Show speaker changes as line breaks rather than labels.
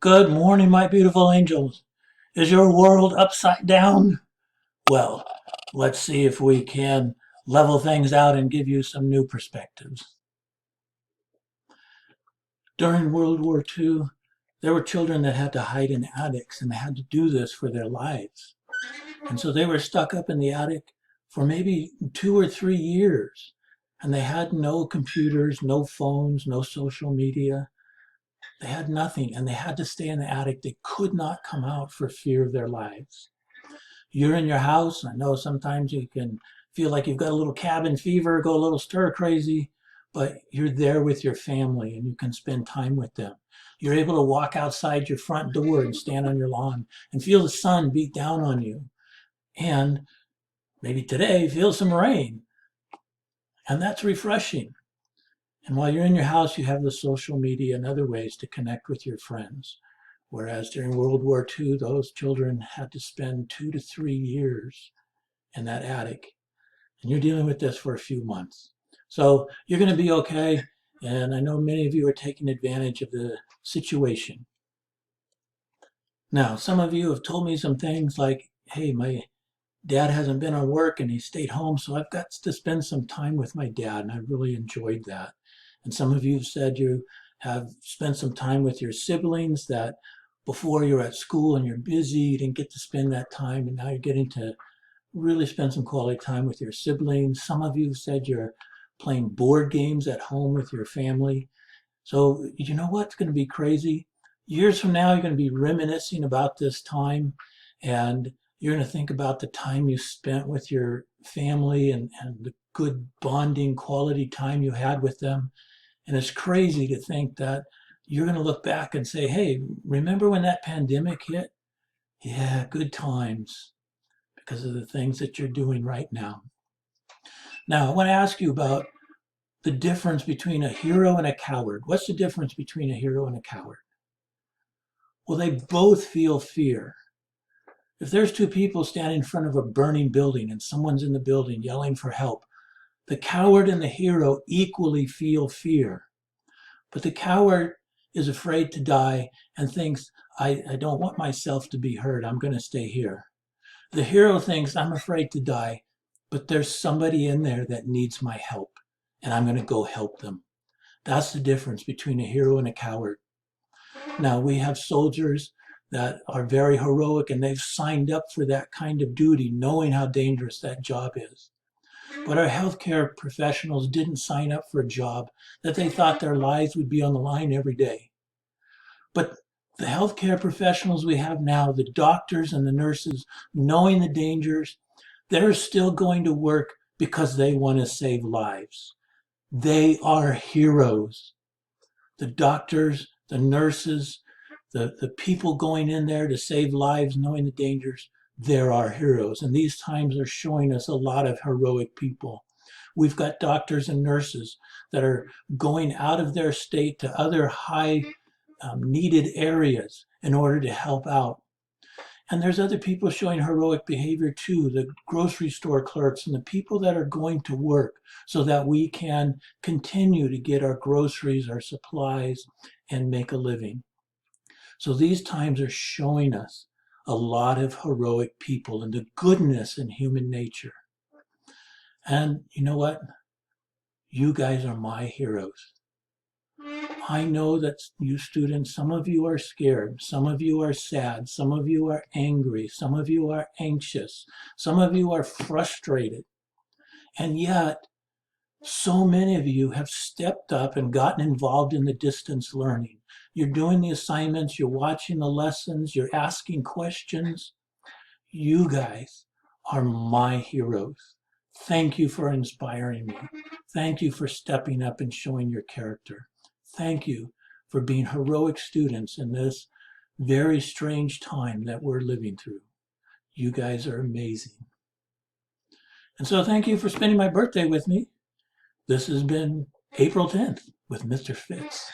Good morning, my beautiful angels. Is your world upside down? Well, let's see if we can level things out and give you some new perspectives. During World War II, there were children that had to hide in attics, and they had to do this for their lives. And so they were stuck up in the attic for maybe 2 or 3 years. And they had no computers, no phones, no social media. They had nothing, and they had to stay in the attic. They could not come out for fear of their lives. You're in your house. I know sometimes you can feel like you've got a little cabin fever, go a little stir crazy, but you're there with your family and you can spend time with them. You're able to walk outside your front door and stand on your lawn and feel the sun beat down on you. And maybe today feel some rain. And that's refreshing. And while you're in your house, you have the social media and other ways to connect with your friends. Whereas during World War II, those children had to spend 2 to 3 years in that attic. And you're dealing with this for a few months. So you're going to be okay. And I know many of you are taking advantage of the situation. Now, some of you have told me some things like, hey, my dad hasn't been on work and he stayed home, so I've got to spend some time with my dad. And I really enjoyed that. And some of you have said you have spent some time with your siblings that before you're at school and you're busy, you didn't get to spend that time. And now you're getting to really spend some quality time with your siblings. Some of you have said you're playing board games at home with your family. So you know what's going to be crazy? Years from now, you're going to be reminiscing about this time, and you're going to think about the time you spent with your family and the good bonding quality time you had with them. And it's crazy to think that you're going to look back and say, hey, remember when that pandemic hit? Yeah, good times because of the things that you're doing right now. Now, I want to ask you about the difference between a hero and a coward. What's the difference between a hero and a coward? Well, they both feel fear. If there's two people standing in front of a burning building and someone's in the building yelling for help, the coward and the hero equally feel fear. But the coward is afraid to die and thinks, I don't want myself to be hurt. I'm going to stay here. The hero thinks, I'm afraid to die, but there's somebody in there that needs my help, and I'm going to go help them. That's the difference between a hero and a coward. Now, we have soldiers that are very heroic, and they've signed up for that kind of duty, knowing how dangerous that job is. But our healthcare professionals didn't sign up for a job that they thought their lives would be on the line every day. But the healthcare professionals we have now, the doctors and the nurses, knowing the dangers, they're still going to work because they want to save lives. They are heroes. The doctors, the nurses, the people going in there to save lives, knowing the dangers, they're our heroes. And these times are showing us a lot of heroic people. We've got doctors and nurses that are going out of their state to other high needed areas in order to help out. And there's other people showing heroic behavior too, the grocery store clerks and the people that are going to work so that we can continue to get our groceries, our supplies, and make a living. So these times are showing us a lot of heroic people and the goodness in human nature. And you know what? You guys are my heroes. I know that you students, some of you are scared, some of you are sad, some of you are angry, some of you are anxious, some of you are frustrated. And yet, so many of you have stepped up and gotten involved in the distance learning. You're doing the assignments, you're watching the lessons, you're asking questions. You guys are my heroes. Thank you for inspiring me. Thank you for stepping up and showing your character. Thank you for being heroic students in this very strange time that we're living through. You guys are amazing. And so thank you for spending my birthday with me. This has been April 10th with Mr. Fitz.